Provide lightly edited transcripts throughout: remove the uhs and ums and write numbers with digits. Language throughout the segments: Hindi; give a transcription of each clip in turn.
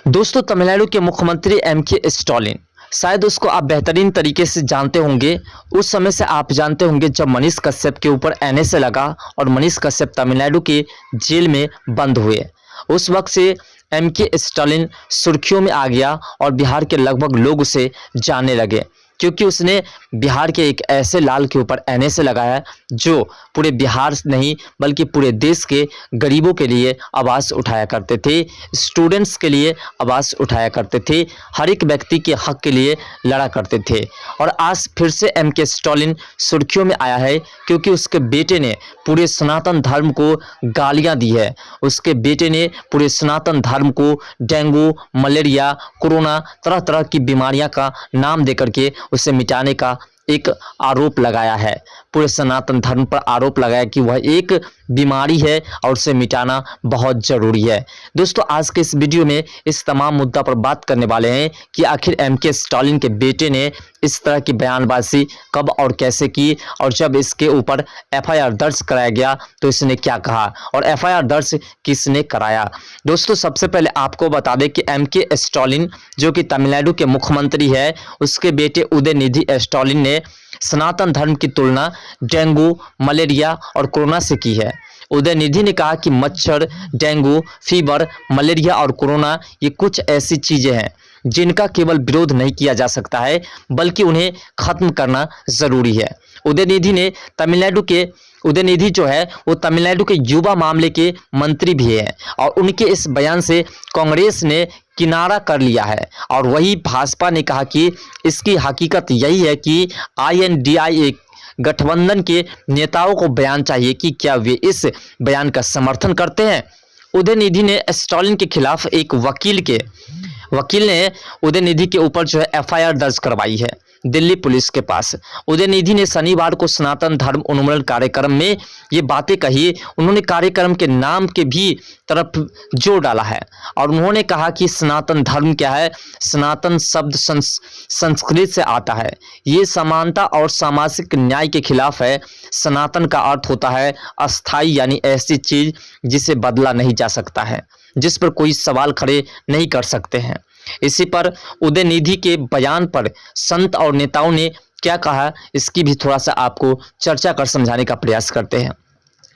दोस्तों, तमिलनाडु के मुख्यमंत्री एम.के. स्टालिन, शायद उसको आप बेहतरीन तरीके से जानते होंगे। उस समय से आप जानते होंगे जब मनीष कश्यप के ऊपर एनएसए लगा और मनीष कश्यप तमिलनाडु के जेल में बंद हुए। उस वक्त से एम.के. स्टालिन सुर्खियों में आ गया और बिहार के लगभग लोग उसे जानने लगे, क्योंकि उसने बिहार के एक ऐसे लाल के ऊपर एनएसए लगाया जो पूरे बिहार नहीं बल्कि पूरे देश के गरीबों के लिए आवाज़ उठाया करते थे, स्टूडेंट्स के लिए आवाज़ उठाया करते थे, हर एक व्यक्ति के हक के लिए लड़ा करते थे। और आज फिर से एम.के. स्टालिन सुर्खियों में आया है, क्योंकि उसके बेटे ने पूरे सनातन धर्म को गालियां दी है। उसके बेटे ने पूरे सनातन धर्म को डेंगू, मलेरिया, कोरोना, तरह तरह की बीमारियां का नाम देकर के उसे मिटाने का एक आरोप लगाया है। पूरे सनातन धर्म पर आरोप लगाया कि वह एक बीमारी है और उसे मिटाना बहुत जरूरी है। दोस्तों, आज के इस वीडियो में इस तमाम मुद्दा पर बात करने वाले हैं कि आखिर एम.के. स्टालिन के बेटे ने इस तरह की बयानबाजी कब और कैसे की, और जब इसके ऊपर एफआईआर दर्ज कराया गया तो इसने क्या कहा और एफआईआर दर्ज किसने कराया। दोस्तों, सबसे पहले आपको बता दें कि एम.के. स्टालिन जो कि तमिलनाडु के मुख्यमंत्री है, उसके बेटे उदयनिधि स्टालिन ने सनातन धर्म की तुलना डेंगू, मलेरिया और कोरोना से की है। उदयनिधि ने कहा कि मच्छर, डेंगू, फीवर, मलेरिया और कोरोना ये कुछ ऐसी चीजें हैं जिनका केवल विरोध नहीं किया जा सकता है, बल्कि उन्हें खत्म करना जरूरी है। उदयनिधि जो है वो तमिलनाडु के युवा मामले के मंत्री भी हैं, और उनके इस बयान से कांग्रेस ने किनारा कर लिया है। और वही भाजपा ने कहा कि इसकी हकीकत यही है कि INDIA गठबंधन के नेताओं को बयान चाहिए कि क्या वे इस बयान का समर्थन करते हैं। उदयनिधि ने स्टालिन के खिलाफ एक वकील ने उदयनिधि के ऊपर जो है एफआईआर दर्ज करवाई है दिल्ली पुलिस के पास। उदयनिधि ने शनिवार को सनातन धर्म उन्मूलन कार्यक्रम में ये बातें कही। उन्होंने कार्यक्रम के नाम के भी तरफ जोर डाला है और उन्होंने कहा कि सनातन धर्म क्या है। सनातन शब्द संस्कृत से आता है, ये समानता और सामाजिक न्याय के खिलाफ है। सनातन का अर्थ होता है अस्थाई, यानी ऐसी चीज जिसे बदला नहीं जा सकता है, जिस पर कोई सवाल खड़े नहीं कर सकते हैं। इसी पर उदयनिधि के बयान पर संत और नेताओं ने क्या कहा, इसकी भी थोड़ा सा आपको चर्चा कर समझाने का प्रयास करते हैं।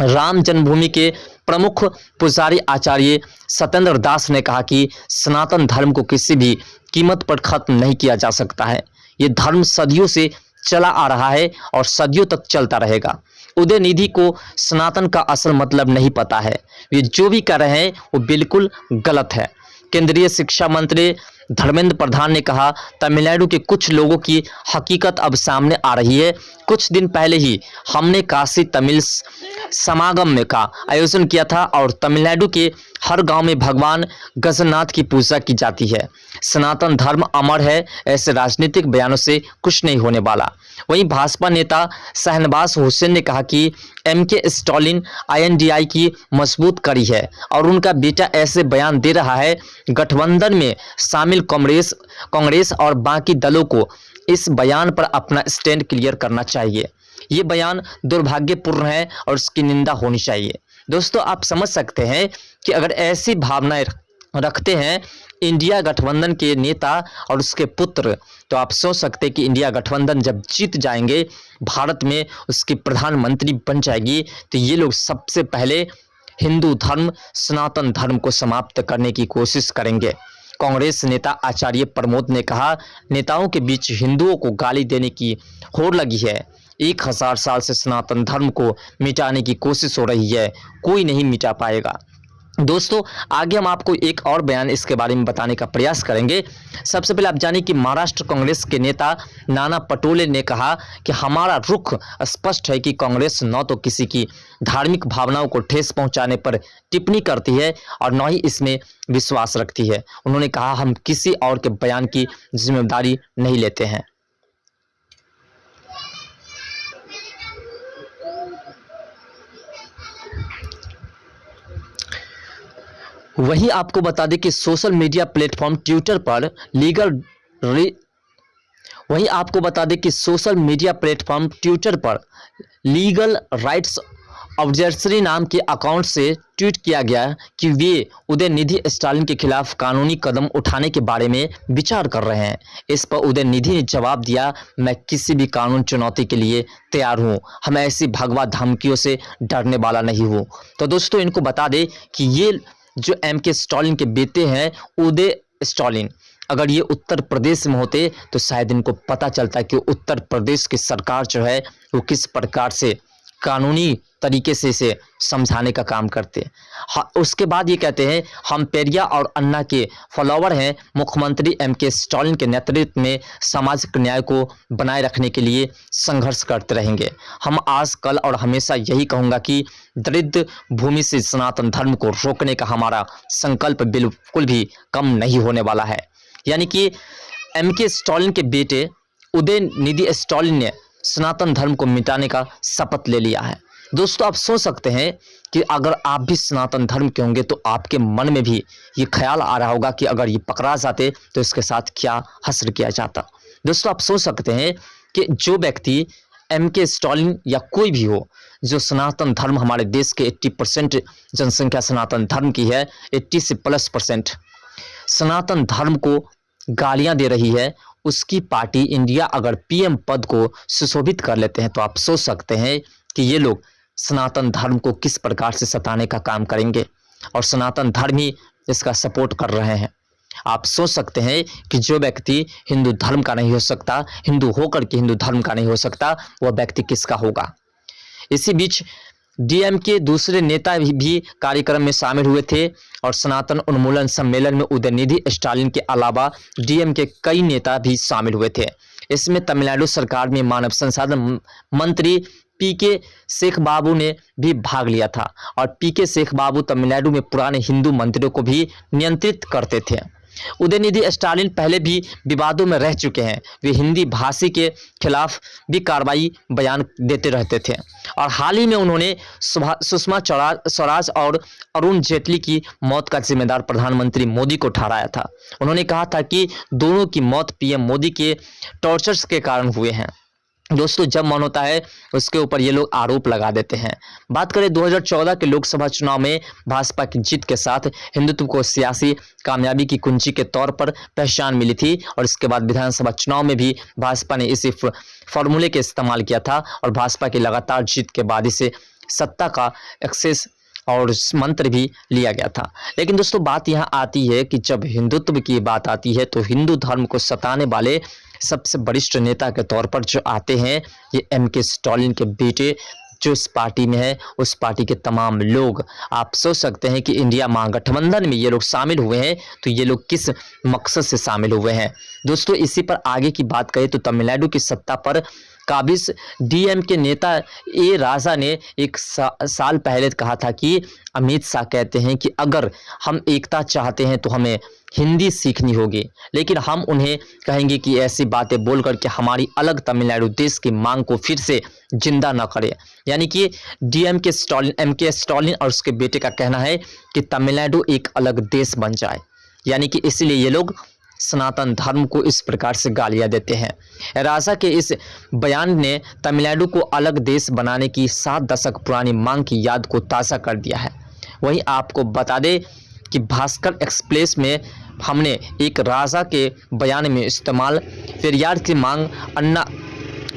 राम जन्मभूमि के प्रमुख पुजारी आचार्य सत्येंद्र दास ने कहा कि सनातन धर्म को किसी भी कीमत पर खत्म नहीं किया जा सकता है। ये धर्म सदियों से चला आ रहा है और सदियों तक चलता रहेगा। उदयनिधि को सनातन का असल मतलब नहीं पता है। वे जो भी कर रहे हैं वो बिल्कुल गलत है। केंद्रीय शिक्षा मंत्री धर्मेंद्र प्रधान ने कहा, तमिलनाडु के कुछ लोगों की हकीकत अब सामने आ रही है। कुछ दिन पहले ही हमने काशी तमिल समागम का आयोजन किया था और तमिलनाडु के हर गांव में भगवान गजनाथ की पूजा की जाती है। सनातन धर्म अमर है, ऐसे राजनीतिक बयानों से कुछ नहीं होने वाला। वहीं भाजपा नेता शहनवाज हुसैन ने कहा कि एम.के. स्टालिन INDI की मजबूत कड़ी है और उनका बेटा ऐसे बयान दे रहा है। गठबंधन में शामिल कांग्रेस और बाकी दलों को इस बयान पर अपना स्टैंड क्लियर करना चाहिए। ये बयान दुर्भाग्यपूर्ण है और इसकी निंदा होनी चाहिए। दोस्तों, आप समझ सकते हैं कि अगर ऐसी भावनाएं रखते हैं इंडिया गठबंधन के नेता और उसके पुत्र, तो आप सोच सकते हैं कि इंडिया गठबंधन जब जीत जाएंगे, भारत में उसकी प्रधानमंत्री बन जाएगी, तो ये लोग सबसे पहले हिंदू धर्म, सनातन धर्म को समाप्त करने की कोशिश करेंगे। कांग्रेस नेता आचार्य प्रमोद ने कहा, नेताओं के बीच हिंदुओं को गाली देने की होड़ लगी है। 1000 साल से सनातन धर्म को मिटाने की कोशिश हो रही है, कोई नहीं मिटा पाएगा। दोस्तों, आगे हम आपको एक और बयान इसके बारे में बताने का प्रयास करेंगे। सबसे पहले आप जानिए कि महाराष्ट्र कांग्रेस के नेता नाना पटोले ने कहा कि हमारा रुख स्पष्ट है कि कांग्रेस न तो किसी की धार्मिक भावनाओं को ठेस पहुंचाने पर टिप्पणी करती है और न ही इसमें विश्वास रखती है। उन्होंने कहा, हम किसी और के बयान की जिम्मेदारी नहीं लेते हैं। वहीं आपको बता दें कि सोशल मीडिया प्लेटफॉर्म ट्विटर पर लीगल राइट्स ऑब्जर्सरी नाम के अकाउंट से ट्वीट किया गया कि वे उदयनिधि स्टालिन के खिलाफ कानूनी कदम उठाने के बारे में विचार कर रहे हैं। इस पर उदयनिधि ने जवाब दिया, मैं किसी भी कानून चुनौती के लिए तैयार हूं, हम ऐसी भगवा धमकियों से डरने वाला नहीं हूं। तो दोस्तों इनको बता दें कि ये जो एमके स्टालिन के बेटे हैं उदय स्टालिन, अगर ये उत्तर प्रदेश में होते तो शायद इनको पता चलता कि उत्तर प्रदेश की सरकार जो है वो किस प्रकार से कानूनी तरीके से इसे समझाने का काम करते हैं। हाँ, उसके बाद ये कहते हैं, हम पेरिया और अन्ना के फॉलोवर हैं। मुख्यमंत्री एमके स्टालिन के नेतृत्व में सामाजिक न्याय को बनाए रखने के लिए संघर्ष करते रहेंगे। हम आज कल और हमेशा यही कहूँगा कि दरिद्र भूमि से सनातन धर्म को रोकने का हमारा संकल्प बिल्कुल भी कम नहीं होने वाला है। यानी कि एमके स्टालिन के बेटे उदयनिधि स्टालिन ने सनातन धर्म को मिटाने का शपथ ले लिया है। दोस्तों आप सोच सकते हैं कि अगर आप भी सनातन धर्म के होंगे तो आपके मन में भी ये ख्याल आ रहा होगा कि अगर ये पकड़ा जाते तो इसके साथ क्या हश्र किया जाता। दोस्तों आप सोच सकते हैं कि जो व्यक्ति एमके स्टालिन या कोई भी हो जो सनातन धर्म, हमारे देश के 80% जनसंख्या सनातन धर्म की है, 80 से +% सनातन धर्म को गालियां दे रही है, उसकी पार्टी इंडिया अगर पीएम पद को सुशोभित कर लेते हैं तो आप सोच सकते हैं कि ये लोग सनातन धर्म को किस प्रकार से सताने का काम करेंगे, और सनातन धर्म ही इसका सपोर्ट कर रहे हैं। आप सोच सकते हैं कि जो व्यक्ति हिंदू धर्म का नहीं हो सकता, हिंदू होकर के हिंदू धर्म का नहीं हो सकता, वह व्यक्ति किसका होगा। इसी बीच डीएम के दूसरे नेता भी कार्यक्रम में शामिल हुए थे और सनातन उन्मूलन सम्मेलन में उदयनिधि स्टालिन के अलावा डीएम के कई नेता भी शामिल हुए थे। इसमें तमिलनाडु सरकार में मानव संसाधन मंत्री पीके शेख बाबू ने भी भाग लिया था, और पीके शेख बाबू तमिलनाडु में पुराने हिंदू मंदिरों को भी नियंत्रित करते थे। उदयनिधि स्टालिन पहले भी विवादों में रह चुके हैं, वे हिंदी भाषी के खिलाफ भी कार्रवाई बयान देते रहते थे, और हाल ही में उन्होंने सुषमा स्वराज और अरुण जेटली की मौत का जिम्मेदार प्रधानमंत्री मोदी को ठहराया था। उन्होंने कहा था कि दोनों की मौत पीएम मोदी के टॉर्चर्स के कारण हुए हैं। दोस्तों जब मन होता है उसके ऊपर ये लोग आरोप लगा देते हैं। बात करें 2014 के लोकसभा चुनाव में भाजपा की जीत के साथ हिंदुत्व को सियासी कामयाबी की कुंजी के तौर पर पहचान मिली थी, और इसके बाद विधानसभा चुनाव में भी भाजपा ने इसी फॉर्मूले के इस्तेमाल किया था, और भाजपा की लगातार जीत के बाद इसे सत्ता का एक्सेस और मंत्र भी लिया गया था। लेकिन दोस्तों बात यहाँ आती है कि जब हिंदुत्व की बात आती है तो हिंदू धर्म को सताने वाले सबसे वरिष्ठ नेता के तौर पर जो आते हैं ये एमके स्टालिन के बेटे, जो इस पार्टी में है उस पार्टी के तमाम लोग। आप सोच सकते हैं कि इंडिया महागठबंधन में ये लोग शामिल हुए हैं तो ये लोग किस मकसद से शामिल हुए हैं। दोस्तों इसी पर आगे की बात करें तो तमिलनाडु की सत्ता पर काबिज डीएम के नेता ए राजा ने एक साल पहले कहा था कि अमित शाह कहते हैं कि अगर हम एकता चाहते हैं तो हमें हिंदी सीखनी होगी, लेकिन हम उन्हें कहेंगे कि ऐसी बातें बोल करके हमारी अलग तमिलनाडु देश की मांग को फिर से जिंदा न करे। यानी कि डीएम के स्टालिन, एमके स्टालिन और उसके बेटे का कहना है कि तमिलनाडु एक अलग देश बन जाए, यानी कि इसलिए ये लोग सनातन धर्म को इस प्रकार से गालियां देते हैं। राजा के इस बयान ने तमिलनाडु को अलग देश बनाने की 7 दशक पुरानी मांग की याद को ताज़ा कर दिया है। वहीं आपको बता दें कि भास्कर एक्सप्रेस में हमने एक राजा के बयान में इस्तेमाल पेरियार की मांग,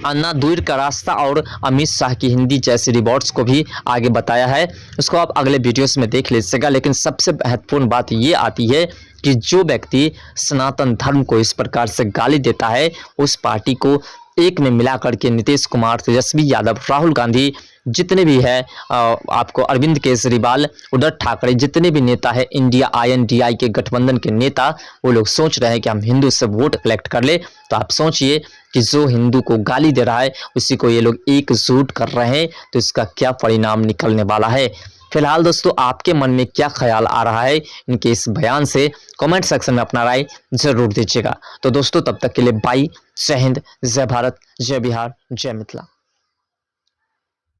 अन्ना दूर का रास्ता और अमित शाह की हिंदी जैसी रिपोर्ट्स को भी आगे बताया है। उसको आप अगले वीडियोस में देख लीजिएगा। लेकिन सबसे महत्वपूर्ण बात ये आती है कि जो व्यक्ति सनातन धर्म को इस प्रकार से गाली देता है उस पार्टी को एक में मिला करके नीतीश कुमार, तेजस्वी यादव, राहुल गांधी, जितने भी है आपको अरविंद केजरीवाल, उद्धव ठाकरे, जितने भी नेता है इंडिया INDI के गठबंधन के नेता, वो लोग सोच रहे हैं कि हम हिंदू से वोट कलेक्ट कर ले। तो आप सोचिए कि जो हिंदू को गाली दे रहा है उसी को ये लोग एकजुट कर रहे हैं, तो इसका क्या परिणाम निकलने वाला है। फिलहाल दोस्तों आपके मन में क्या ख्याल आ रहा है इनके इस बयान से, कमेंट सेक्शन में अपना राय जरूर दीजिएगा। तो दोस्तों तब तक के लिए बाय, जय हिंद, जय भारत, जय बिहार, जय मिथिला।